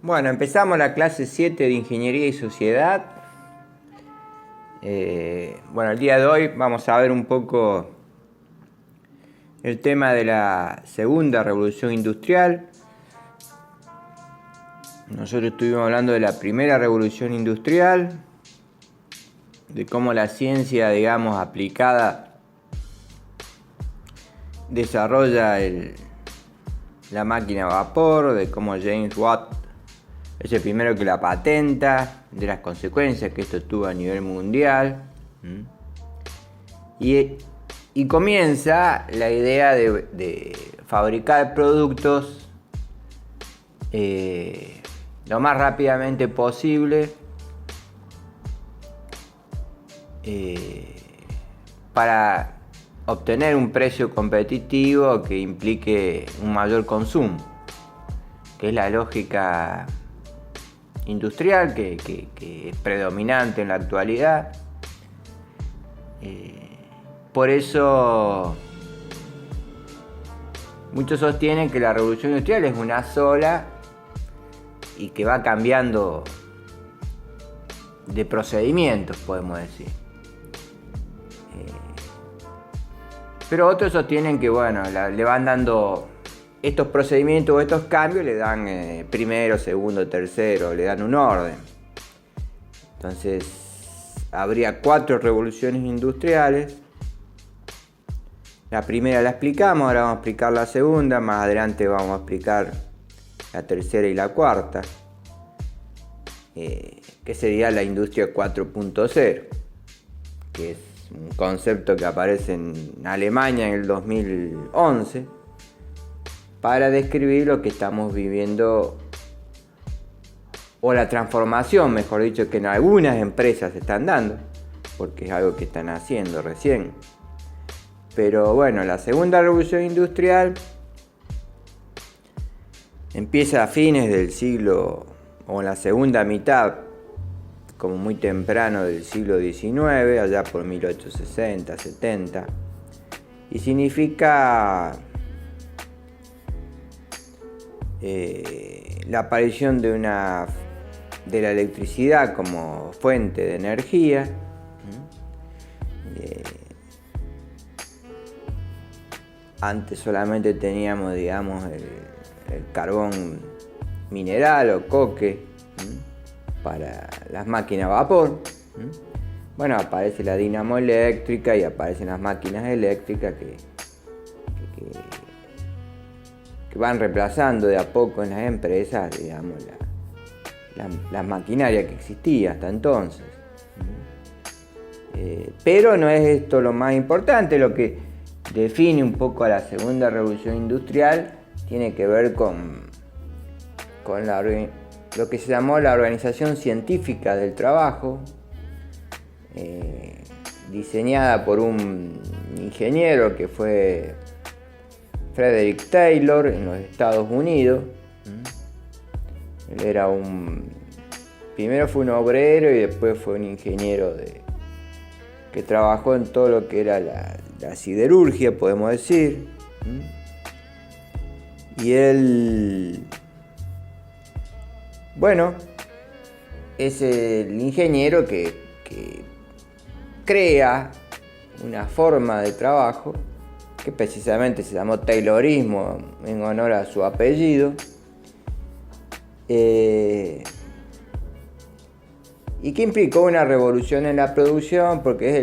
Bueno, empezamos la clase 7 de Ingeniería y Sociedad. El día de hoy vamos a ver un poco el tema de la segunda revolución industrial. Nosotros estuvimos hablando de la primera revolución industrial, de cómo la ciencia, digamos, aplicada, desarrolla la máquina a vapor, de cómo James Watt es el primero que la patenta, de las consecuencias que esto tuvo a nivel mundial. Y comienza la idea de fabricar productos lo más rápidamente posible para obtener un precio competitivo que implique un mayor consumo, que es la lógica industrial que es predominante en la actualidad. Por eso muchos sostienen que la revolución industrial es una sola y que va cambiando de procedimientos, podemos decir. Pero otros sostienen que le van dando estos procedimientos o estos cambios, le dan primero, segundo, tercero, le dan un orden. Entonces habría 4 revoluciones industriales. La primera la explicamos, ahora vamos a explicar la segunda, más adelante vamos a explicar la tercera y la cuarta, que sería la industria 4.0, que es un concepto que aparece en Alemania en el 2011 para describir lo que estamos viviendo, o la transformación, mejor dicho, que en algunas empresas se están dando, porque es algo que están haciendo recién. Pero bueno, la segunda revolución industrial empieza a fines del siglo, o en la segunda mitad, como muy temprano del siglo XIX, allá por 1860, 70, y significa la aparición de la electricidad como fuente de energía. Antes solamente teníamos, digamos, el carbón mineral o coque para las máquinas a vapor. Bueno, aparece la dinamo eléctrica y aparecen las máquinas eléctricas que van reemplazando de a poco en las empresas, digamos, la maquinaria que existía hasta entonces. Pero no es esto lo más importante. Lo que define un poco a la segunda revolución industrial tiene que ver con lo que se llamó la organización científica del trabajo, diseñada por un ingeniero que fue Frederick Taylor en los Estados Unidos. Él era primero fue un obrero y después fue un ingeniero que trabajó en todo lo que era la siderurgia, podemos decir. Y él, es el ingeniero que crea una forma de trabajo que precisamente se llamó Taylorismo en honor a su apellido, y que implicó una revolución en la producción, porque es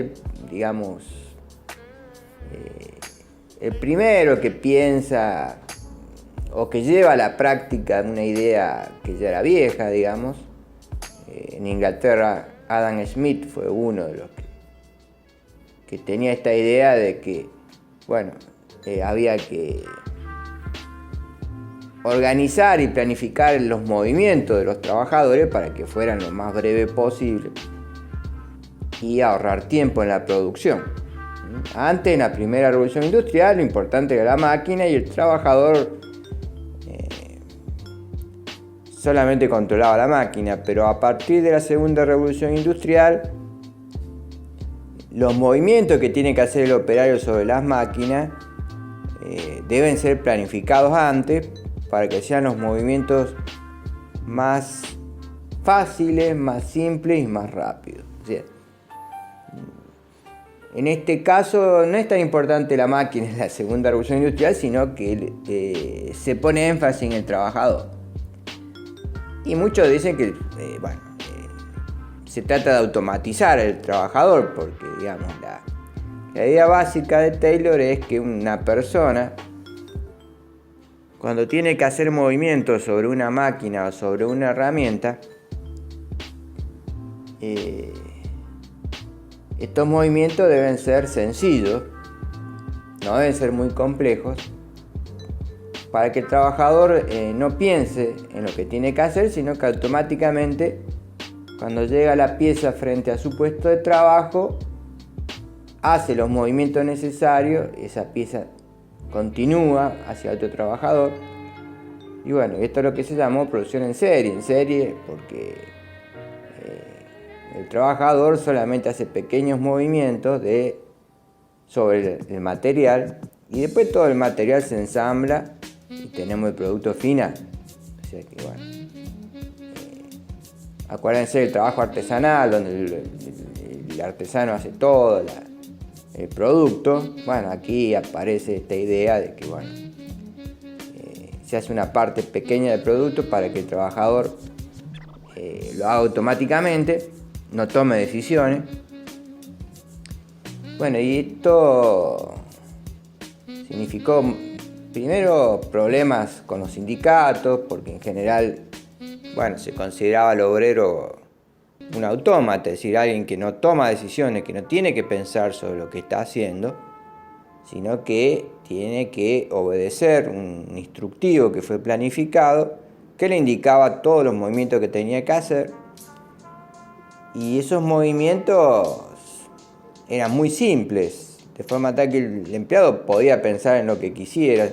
el primero que piensa o que lleva a la práctica una idea que ya era vieja, digamos. En Inglaterra, Adam Smith fue uno de los que tenía esta idea de que había que organizar y planificar los movimientos de los trabajadores para que fueran lo más breve posible y ahorrar tiempo en la producción. Antes, en la primera revolución industrial, lo importante era la máquina y el trabajador solamente controlaba la máquina. Pero a partir de la segunda revolución industrial, los movimientos que tiene que hacer el operario sobre las máquinas deben ser planificados antes para que sean los movimientos más fáciles, más simples y más rápidos. O sea, en este caso no es tan importante la máquina en la segunda revolución industrial, sino que se pone énfasis en el trabajador. Y muchos dicen que se trata de automatizar al trabajador, porque digamos, la idea básica de Taylor es que una persona, cuando tiene que hacer movimientos sobre una máquina o sobre una herramienta, estos movimientos deben ser sencillos, no deben ser muy complejos, para que el trabajador no piense en lo que tiene que hacer, sino que automáticamente, cuando llega la pieza frente a su puesto de trabajo, hace los movimientos necesarios, esa pieza continúa hacia otro trabajador. Y bueno, esto es lo que se llamó producción en serie porque el trabajador solamente hace pequeños movimientos sobre el material, y después todo el material se ensambla y tenemos el producto final. O sea que bueno, acuérdense del trabajo artesanal, donde el artesano hace todo el producto. Bueno, aquí aparece esta idea de que bueno, se hace una parte pequeña del producto para que el trabajador lo haga automáticamente, no tome decisiones. Bueno, y esto significó primero problemas con los sindicatos, porque en general, bueno, se consideraba al obrero un autómata, es decir, alguien que no toma decisiones, que no tiene que pensar sobre lo que está haciendo, sino que tiene que obedecer un instructivo que fue planificado, que le indicaba todos los movimientos que tenía que hacer. Y esos movimientos eran muy simples, de forma tal que el empleado podía pensar en lo que quisiera,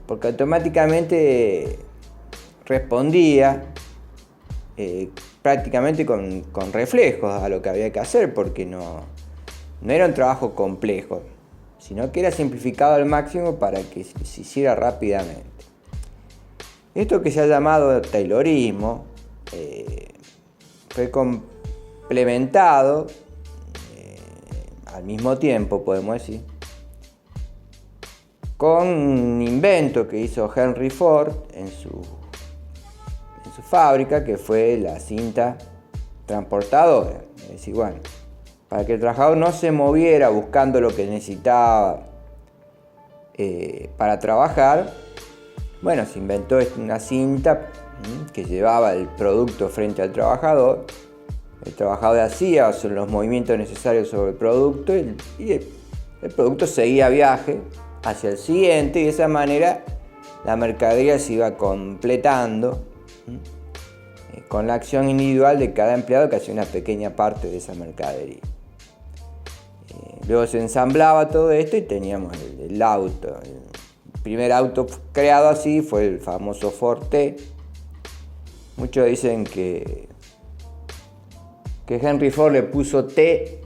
porque automáticamente respondía prácticamente con reflejos a lo que había que hacer, porque no era un trabajo complejo, sino que era simplificado al máximo para que se hiciera rápidamente. Esto que se ha llamado Taylorismo fue complementado al mismo tiempo, podemos decir, con un invento que hizo Henry Ford en su fábrica, que fue la cinta transportadora. Es decir, bueno, para que el trabajador no se moviera buscando lo que necesitaba para trabajar, bueno, se inventó una cinta que llevaba el producto frente al trabajador. El trabajador hacía los movimientos necesarios sobre el producto y el producto seguía viaje hacia el siguiente, y de esa manera la mercadería se iba completando con la acción individual de cada empleado, que hacía una pequeña parte de esa mercadería. Luego se ensamblaba todo esto y teníamos el auto. El primer auto creado así fue el famoso Ford T. Muchos dicen que Henry Ford le puso T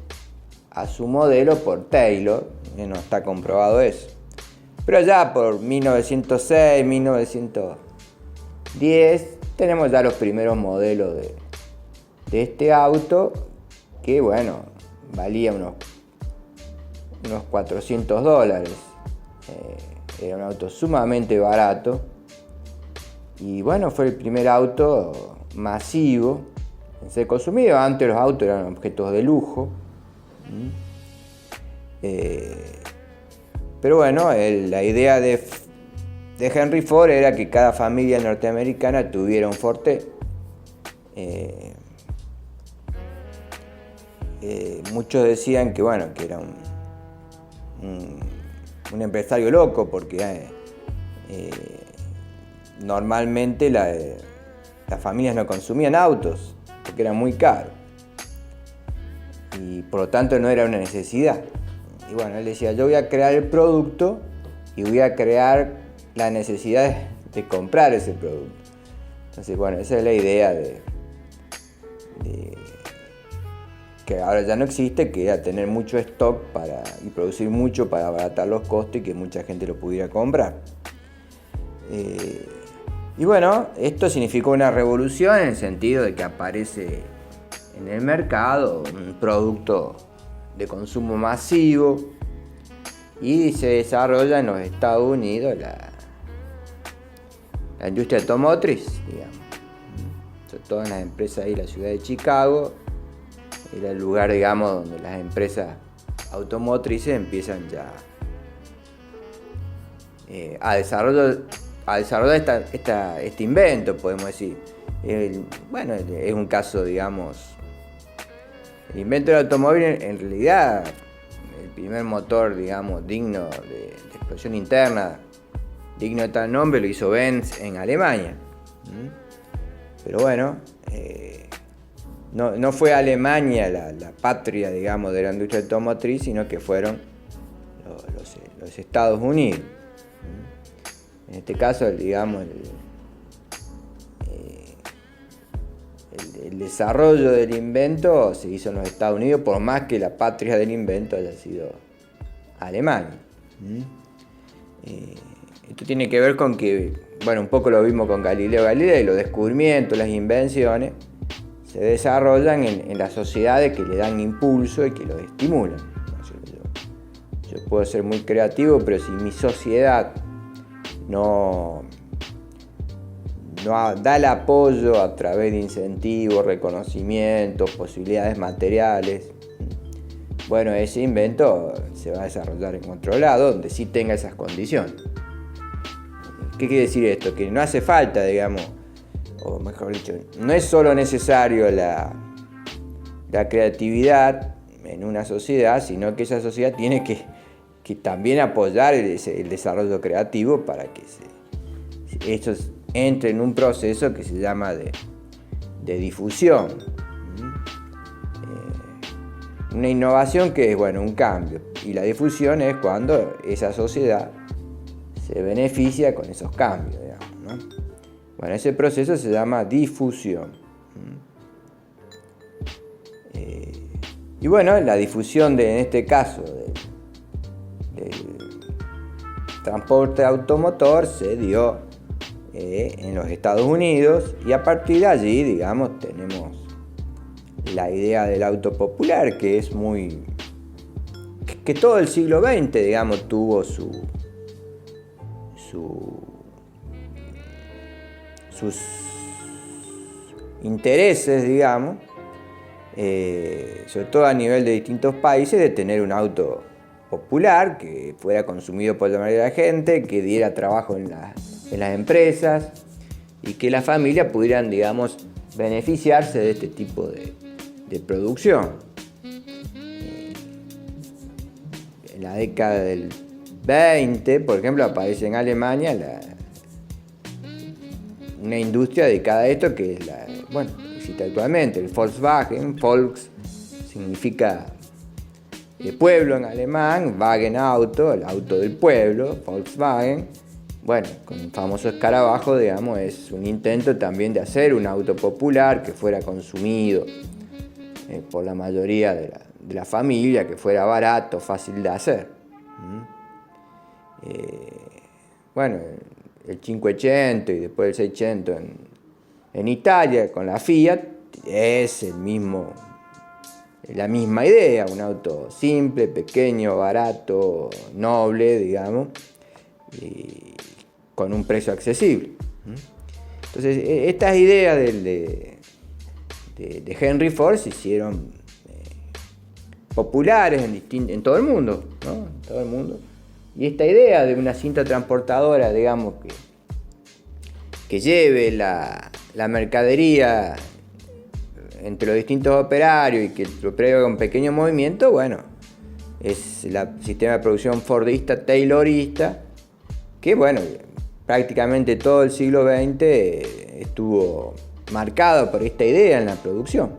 a su modelo por Taylor, no está comprobado eso. Pero ya por 1906, 1910, tenemos ya los primeros modelos de este auto, que bueno, valía unos $400. Era un auto sumamente barato. Y bueno, fue el primer auto masivo en ser consumido. Antes los autos eran objetos de lujo. Pero bueno, la idea de Henry Ford era que cada familia norteamericana tuviera un Ford T. Muchos decían que bueno, que era un empresario loco, porque normalmente las familias no consumían autos porque era muy caro y por lo tanto no era una necesidad. Y bueno, él decía, yo voy a crear el producto y voy a crear la necesidad de comprar ese producto. Entonces bueno, esa es la idea de que ahora ya no existe, que era tener mucho stock y producir mucho para abaratar los costos y que mucha gente lo pudiera comprar. Y Y bueno, esto significó una revolución en el sentido de que aparece en el mercado un producto de consumo masivo y se desarrolla en los Estados Unidos la industria automotriz, digamos. Sobre todo en las empresas ahí, la ciudad de Chicago era el lugar, digamos, donde las empresas automotrices empiezan ya a desarrollar este invento, podemos decir. Bueno, es un caso, digamos, el invento del automóvil en realidad, el primer motor, digamos, digno de explosión interna, digno de tal nombre, lo hizo Benz en Alemania. Pero bueno, no fue Alemania la patria, digamos, de la industria automotriz, sino que fueron los Estados Unidos. En este caso, digamos, el desarrollo del invento se hizo en los Estados Unidos, por más que la patria del invento haya sido Alemania. Esto tiene que ver con que, bueno, un poco lo vimos con Galileo Galilei, los descubrimientos, las invenciones se desarrollan en las sociedades que le dan impulso y que los estimulan. Yo puedo ser muy creativo, pero si mi sociedad no da el apoyo a través de incentivos, reconocimientos, posibilidades materiales, bueno, ese invento se va a desarrollar en otro lado donde sí tenga esas condiciones. ¿Qué quiere decir esto? Que no hace falta, digamos, o mejor dicho, no es solo necesario la creatividad en una sociedad, sino que esa sociedad tiene que también apoyar el desarrollo creativo para que esto entre en un proceso que se llama de difusión. Una innovación que es, bueno, un cambio, y la difusión es cuando esa sociedad se beneficia con esos cambios, digamos, ¿no? Bueno, ese proceso se llama difusión. Y bueno, la difusión en este caso del transporte automotor se dio en los Estados Unidos, y a partir de allí, digamos, tenemos la idea del auto popular, que es que todo el siglo XX, digamos, tuvo sus intereses, digamos, sobre todo a nivel de distintos países, de tener un auto popular que fuera consumido por la mayoría de la gente, que diera trabajo en las empresas y que las familias pudieran, digamos, beneficiarse de este tipo de producción. En la década del 20, por ejemplo, aparece en Alemania una industria dedicada a esto, que es existe actualmente, el Volkswagen. Volks significa pueblo en alemán, Wagen auto, el auto del pueblo, Volkswagen. Bueno, con el famoso escarabajo, digamos, es un intento también de hacer un auto popular que fuera consumido por la mayoría de la familia, que fuera barato, fácil de hacer. Bueno, el 500 y después el 600 en Italia con la Fiat es la misma idea, un auto simple, pequeño, barato, noble, digamos, y con un precio accesible. Entonces, estas ideas de Henry Ford se hicieron populares en todo el mundo, ¿no? En todo el mundo. Y esta idea de una cinta transportadora, digamos, que lleve la mercadería entre los distintos operarios y que el operario haga un pequeño movimiento, bueno, es el sistema de producción fordista, taylorista, que, bueno, prácticamente todo el siglo XX estuvo marcado por esta idea en la producción.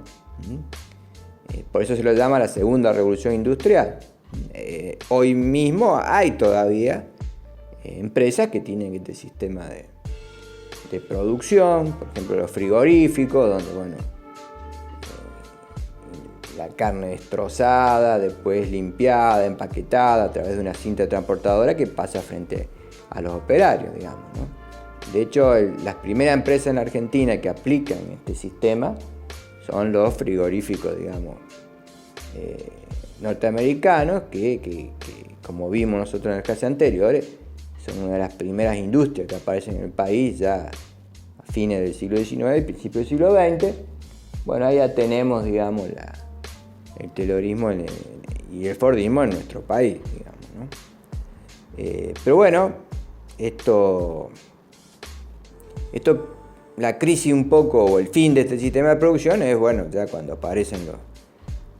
Por eso se lo llama la segunda revolución industrial. Hoy mismo hay todavía empresas que tienen este sistema de producción, por ejemplo los frigoríficos, donde, bueno, la carne es trozada, después limpiada, empaquetada a través de una cinta transportadora que pasa frente a los operarios, digamos, ¿no? De hecho, las primeras empresas en Argentina que aplican este sistema son los frigoríficos, digamos, norteamericanos, que como vimos nosotros en las clases anteriores, son una de las primeras industrias que aparecen en el país ya a fines del siglo XIX y principios del siglo XX. Bueno, ahí ya tenemos, digamos, el taylorismo y el fordismo en nuestro país, digamos, ¿no? Pero bueno, esto, la crisis un poco, o el fin de este sistema de producción es, bueno, ya cuando aparecen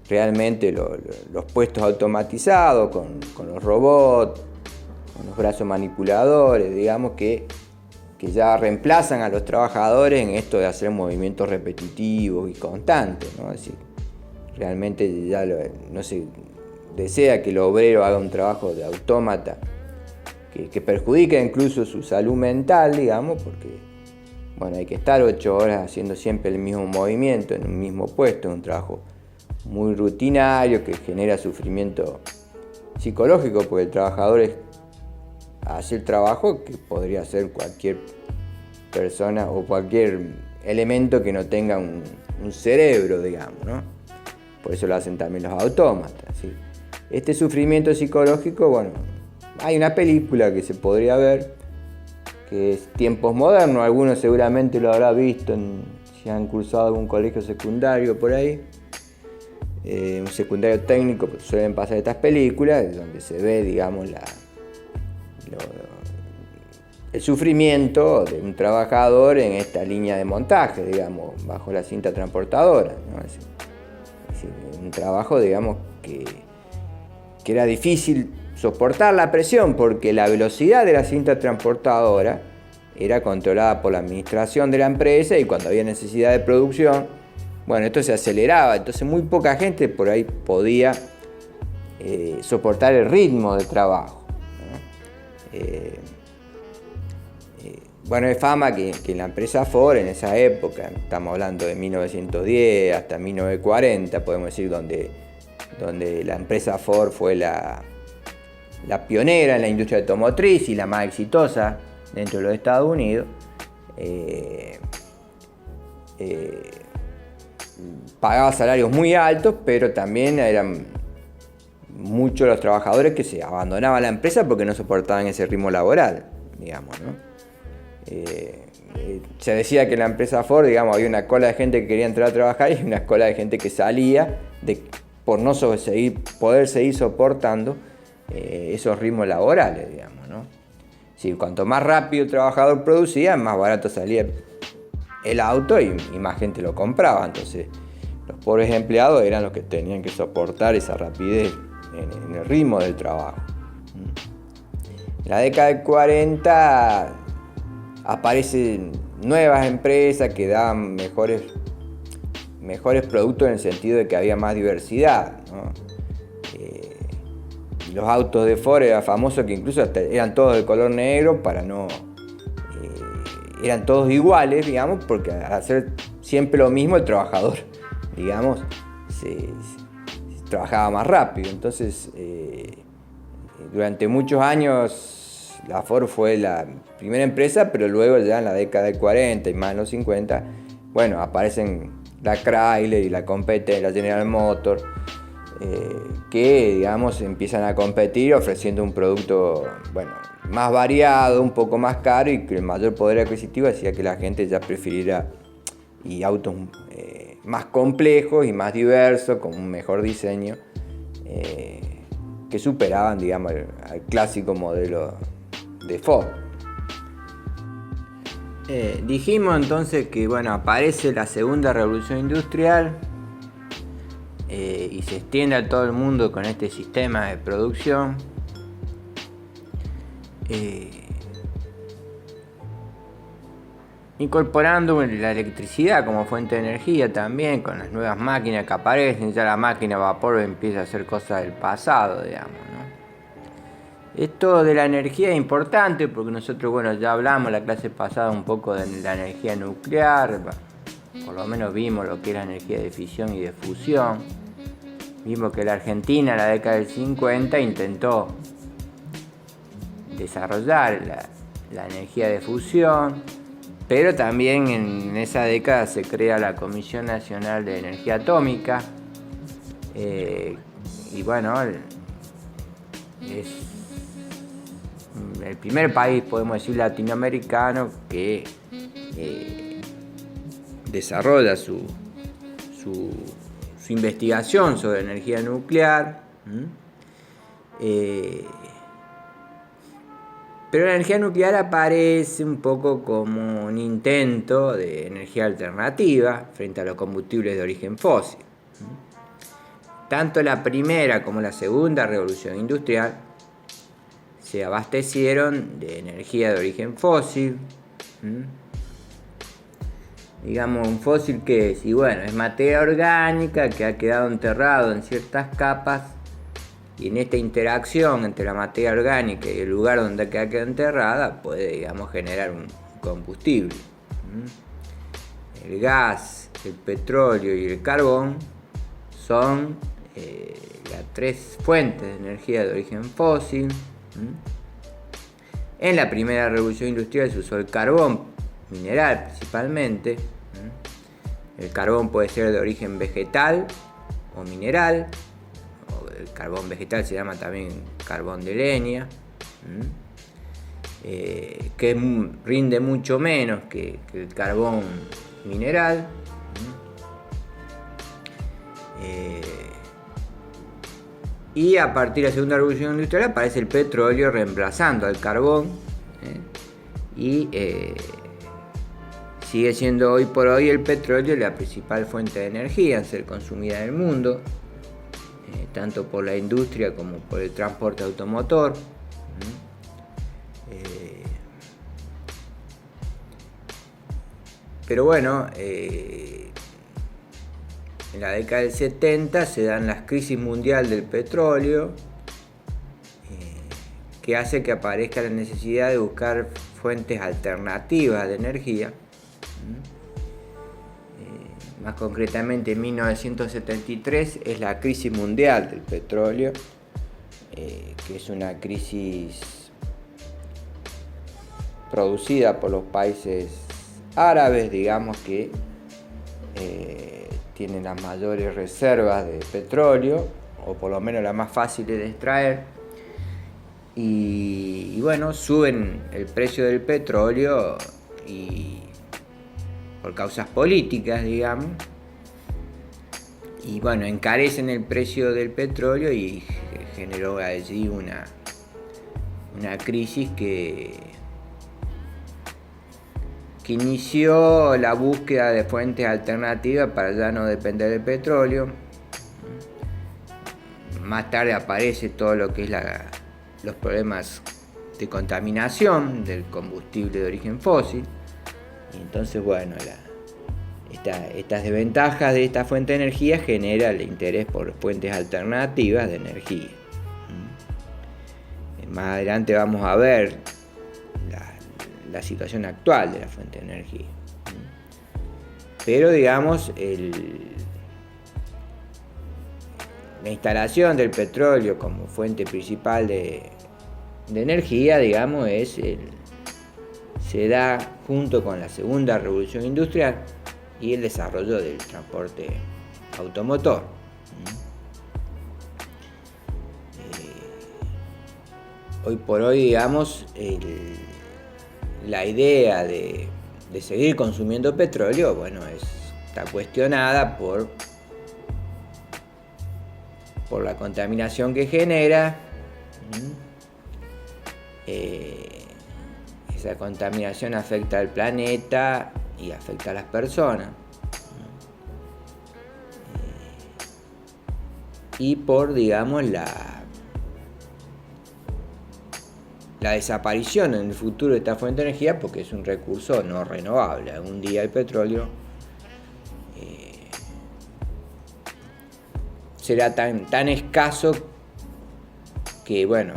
realmente los puestos automatizados, con los robots, con los brazos manipuladores, digamos, que ya reemplazan a los trabajadores en esto de hacer movimientos repetitivos y constantes, ¿no? Es decir, realmente ya no se desea que el obrero haga un trabajo de autómata que perjudica incluso su salud mental, digamos, porque bueno, hay que estar 8 horas haciendo siempre el mismo movimiento en un mismo puesto, es un trabajo muy rutinario que genera sufrimiento psicológico, porque el trabajador hace el trabajo que podría hacer cualquier persona o cualquier elemento que no tenga un cerebro, digamos, ¿no? Por eso lo hacen también los autómatas, ¿sí? Este sufrimiento psicológico, bueno, hay una película que se podría ver, que es Tiempos Modernos, algunos seguramente lo habrán visto si han cursado algún colegio secundario por ahí, un secundario técnico, pues suelen pasar estas películas, donde se ve, digamos, el sufrimiento de un trabajador en esta línea de montaje, digamos, bajo la cinta transportadora, ¿no? Es decir, un trabajo, digamos, que era difícil soportar la presión, porque la velocidad de la cinta transportadora era controlada por la administración de la empresa, y cuando había necesidad de producción, bueno, esto se aceleraba, entonces muy poca gente por ahí podía soportar el ritmo de trabajo, ¿no? Bueno, es fama que en la empresa Ford, en esa época, estamos hablando de 1910 hasta 1940, podemos decir, donde la empresa Ford fue la pionera en la industria automotriz y la más exitosa dentro de los Estados Unidos, pagaba salarios muy altos, pero también eran muchos los trabajadores que se abandonaban la empresa porque no soportaban ese ritmo laboral, digamos, ¿no? Se decía que en la empresa Ford, digamos, había una cola de gente que quería entrar a trabajar y una cola de gente que salía por no poder seguir soportando esos ritmos laborales, digamos, ¿no? Sí, cuanto más rápido el trabajador producía, más barato salía el auto y más gente lo compraba. Entonces, los pobres empleados eran los que tenían que soportar esa rapidez en el ritmo del trabajo. En la década del 40 aparecen nuevas empresas que daban mejores productos, en el sentido de que había más diversidad, ¿no? Los autos de Ford era famoso que incluso hasta eran todos de color negro eran todos iguales, digamos, porque al hacer siempre lo mismo el trabajador, digamos, se trabajaba más rápido. Entonces, durante muchos años la Ford fue la primera empresa, pero luego ya en la década del 40 y más en los 50, bueno, aparecen la Chrysler y la General Motors, que, digamos, empiezan a competir ofreciendo un producto, bueno, más variado, un poco más caro, y que el mayor poder adquisitivo hacía que la gente ya prefiriera autos más complejos y más diversos, con un mejor diseño, que superaban, digamos, al clásico modelo de Ford. Dijimos entonces que, bueno, aparece la segunda revolución industrial y se extiende a todo el mundo con este sistema de producción. Incorporando la electricidad como fuente de energía también, con las nuevas máquinas que aparecen. Ya la máquina a vapor empieza a hacer cosas del pasado, digamos, ¿no? Esto de la energía es importante porque nosotros, bueno, ya hablamos en la clase pasada un poco de la energía nuclear, por lo menos vimos lo que era energía de fisión y de fusión. Vimos que la Argentina en la década del 50 intentó desarrollar la energía de fusión, pero también en esa década se crea la Comisión Nacional de Energía Atómica, y bueno, es el primer país, podemos decir, latinoamericano que desarrolla su investigación sobre energía nuclear. Pero la energía nuclear aparece un poco como un intento de energía alternativa frente a los combustibles de origen fósil. Tanto la primera como la segunda revolución industrial se abastecieron de energía de origen fósil. Digamos, un fósil que es, y bueno, es materia orgánica que ha quedado enterrado en ciertas capas, y en esta interacción entre la materia orgánica y el lugar donde ha quedado enterrada puede, digamos, generar un combustible. El gas, el petróleo y el carbón son las tres fuentes de energía de origen fósil. En la primera revolución industrial se usó el carbón mineral principalmente. El carbón puede ser de origen vegetal o mineral, o el carbón vegetal se llama también carbón de leña, que rinde mucho menos que el carbón mineral. Y a partir de la segunda revolución industrial aparece el petróleo reemplazando al carbón, y sigue siendo hoy por hoy el petróleo la principal fuente de energía a ser consumida en el mundo, tanto por la industria como por el transporte automotor. Pero bueno, en la década del 70 se dan las crisis mundial del petróleo, que hace que aparezca la necesidad de buscar fuentes alternativas de energía. Más concretamente, en 1973 es la crisis mundial del petróleo, que es una crisis producida por los países árabes, digamos, que tienen las mayores reservas de petróleo, o por lo menos las más fáciles de extraer, y bueno, suben el precio del petróleo y por causas políticas, digamos, y bueno, encarecen el precio del petróleo y generó allí una crisis que inició la búsqueda de fuentes alternativas para ya no depender del petróleo. Más tarde aparece todo lo que es los problemas de contaminación del combustible de origen fósil. Y entonces, bueno, estas desventajas de esta fuente de energía genera el interés por fuentes alternativas de energía. Más adelante vamos a ver la situación actual de la fuente de energía. Pero digamos, la instalación del petróleo como fuente principal de energía, digamos, se da junto con la segunda revolución industrial y el desarrollo del transporte automotor. Hoy por hoy, digamos, la idea de seguir consumiendo petróleo, bueno, está cuestionada por la contaminación que genera. Esa contaminación afecta al planeta y afecta a las personas. Y por, digamos, la desaparición en el futuro de esta fuente de energía, porque es un recurso no renovable. Algún día el petróleo será tan escaso que, bueno,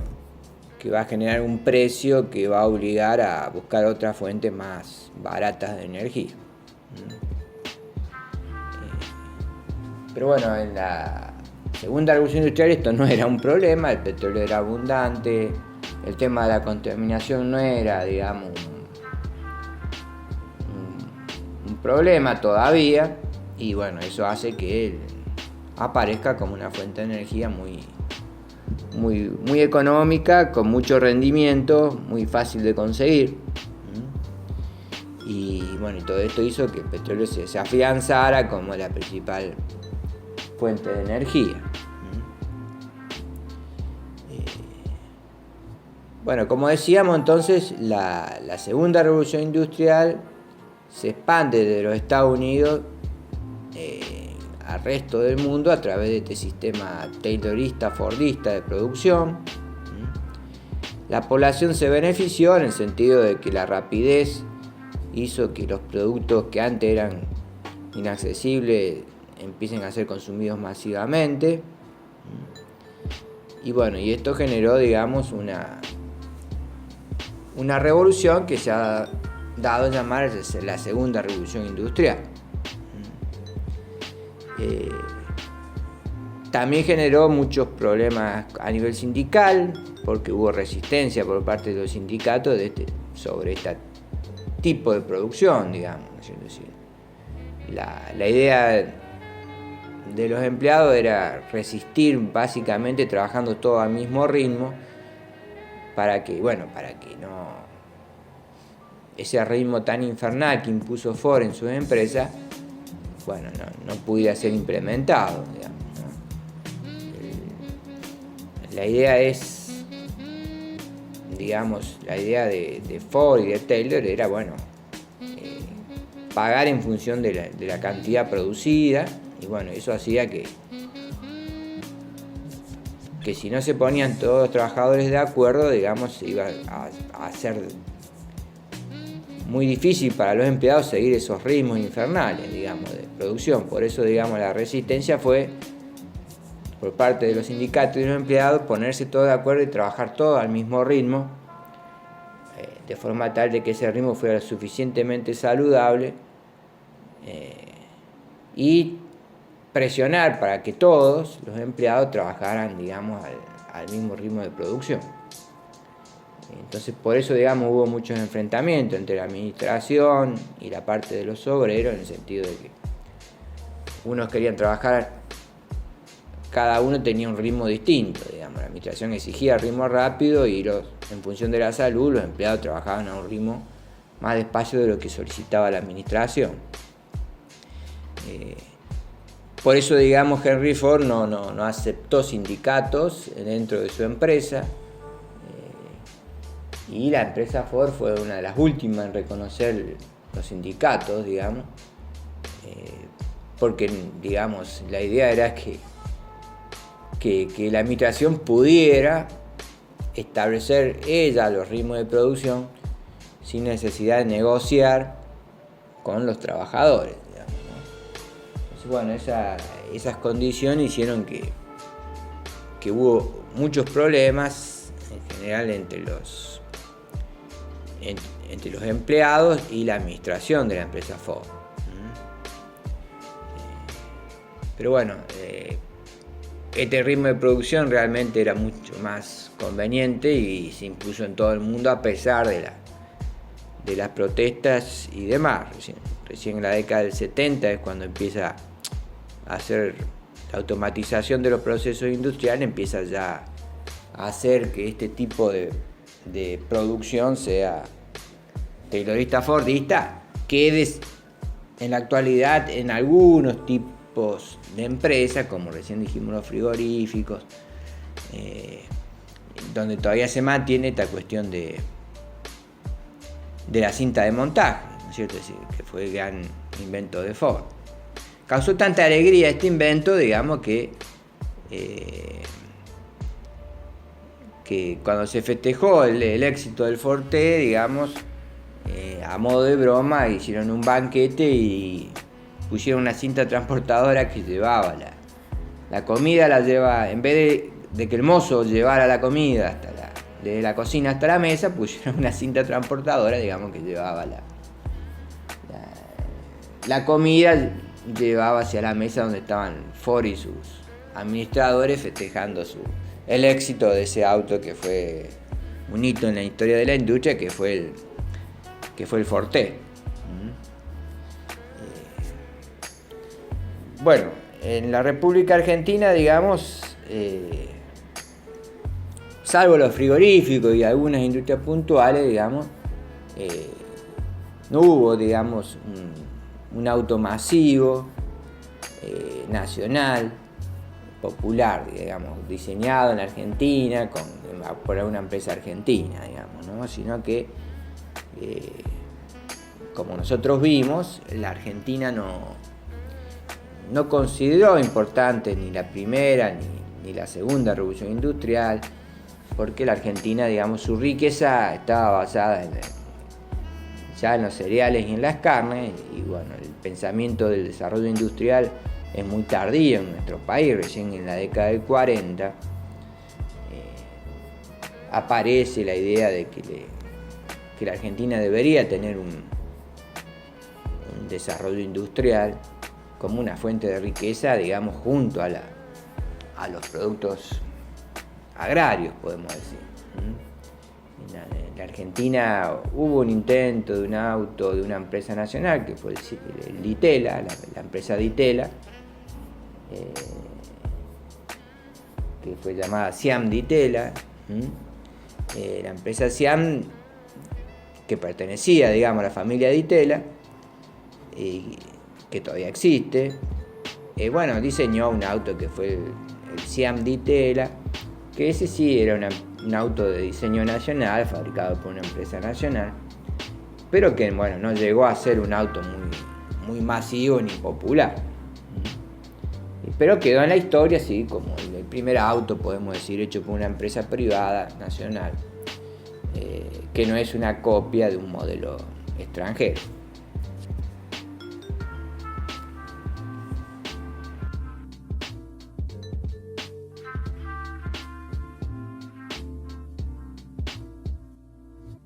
que va a generar un precio que va a obligar a buscar otras fuentes más baratas de energía. Pero bueno, en la segunda revolución industrial esto no era un problema, el petróleo era abundante, el tema de la contaminación no era, digamos, un problema todavía, y bueno, eso hace que aparezca como una fuente de energía muy económica, con mucho rendimiento, muy fácil de conseguir. Y bueno, y todo esto hizo que el petróleo se afianzara como la principal fuente de energía. Bueno, como decíamos entonces, la segunda revolución industrial se expande de los Estados Unidos al resto del mundo a través de este sistema taylorista, fordista de producción. La población se benefició en el sentido de que la rapidez hizo que los productos que antes eran inaccesibles empiecen a ser consumidos masivamente. Y bueno, y esto generó, digamos, una revolución que se ha dado a llamar la segunda revolución industrial. También generó muchos problemas a nivel sindical, porque hubo resistencia por parte de los sindicatos sobre este tipo de producción, digamos. Es decir, la idea de los empleados era resistir básicamente trabajando todo al mismo ritmo para que no ese ritmo tan infernal que impuso Ford en sus empresas, bueno, no pudiera ser implementado, digamos, ¿no? La idea es, digamos, la idea de Ford y de Taylor era, bueno, pagar en función de la cantidad producida, y bueno, eso hacía que si no se ponían todos los trabajadores de acuerdo, digamos, se iba a hacer muy difícil para los empleados seguir esos ritmos infernales, digamos, de producción. Por eso, digamos, la resistencia fue, por parte de los sindicatos y los empleados, ponerse todos de acuerdo y trabajar todos al mismo ritmo, de forma tal de que ese ritmo fuera suficientemente saludable, y presionar para que todos los empleados trabajaran, digamos, al mismo ritmo de producción. Entonces, por eso, digamos, hubo muchos enfrentamientos entre la administración y la parte de los obreros, en el sentido de que unos querían trabajar, cada uno tenía un ritmo distinto, digamos. La administración exigía ritmo rápido y en función de la salud, los empleados trabajaban a un ritmo más despacio de lo que solicitaba la administración. Por eso, digamos, Henry Ford no aceptó sindicatos dentro de su empresa, y la empresa Ford fue una de las últimas en reconocer los sindicatos, digamos, porque, digamos, la idea era que la administración pudiera establecer ella los ritmos de producción sin necesidad de negociar con los trabajadores, digamos, ¿no? Entonces, bueno, esas condiciones hicieron que hubo muchos problemas en general entre los empleados y la administración de la empresa Ford. Pero bueno, este ritmo de producción realmente era mucho más conveniente y se impuso en todo el mundo a pesar de las protestas y demás. Recién en la década del 70 es cuando empieza a hacer la automatización de los procesos industriales, empieza ya a hacer que este tipo de producción sea taylorista, fordista, quede en la actualidad en algunos tipos de empresas, como recién dijimos los frigoríficos, donde todavía se mantiene esta cuestión de la cinta de montaje, ¿no es cierto? Es decir, que fue el gran invento de Ford. Causó tanta alegría este invento, digamos, que cuando se festejó el éxito del Ford T, digamos, a modo de broma, hicieron un banquete y pusieron una cinta transportadora que llevaba la comida, en vez de que el mozo llevara la comida desde la cocina hasta la mesa, pusieron una cinta transportadora, digamos, que llevaba la comida, llevaba hacia la mesa donde estaban Ford y sus administradores festejando el éxito de ese auto que fue un hito en la historia de la industria que fue el Forté. Bueno, en la República Argentina, digamos, salvo los frigoríficos y algunas industrias puntuales, digamos, no hubo, digamos, un auto masivo, nacional, popular, digamos, diseñado en Argentina por una empresa argentina, digamos, ¿no? Sino que, como nosotros vimos, la Argentina no consideró importante ni la primera ni la segunda revolución industrial, porque la Argentina, digamos, su riqueza estaba basada ya en los cereales y en las carnes, y bueno, el pensamiento del desarrollo industrial es muy tardío en nuestro país. Recién en la década del 40 aparece la idea de que la Argentina debería tener un desarrollo industrial como una fuente de riqueza, digamos, junto a los productos agrarios, podemos decir. En la Argentina hubo un intento de un auto de una empresa nacional, que fue el Ditela, la empresa Ditela, que fue llamada Siam Ditela. La empresa Siam, que pertenecía, digamos, a la familia Ditela, que todavía existe, bueno, diseñó un auto que fue el Siam Ditela, que ese sí era un auto de diseño nacional, fabricado por una empresa nacional, pero que, bueno, no llegó a ser un auto muy masivo ni popular. Pero quedó en la historia, sí, como el primer auto, podemos decir, hecho por una empresa privada nacional, que no es una copia de un modelo extranjero.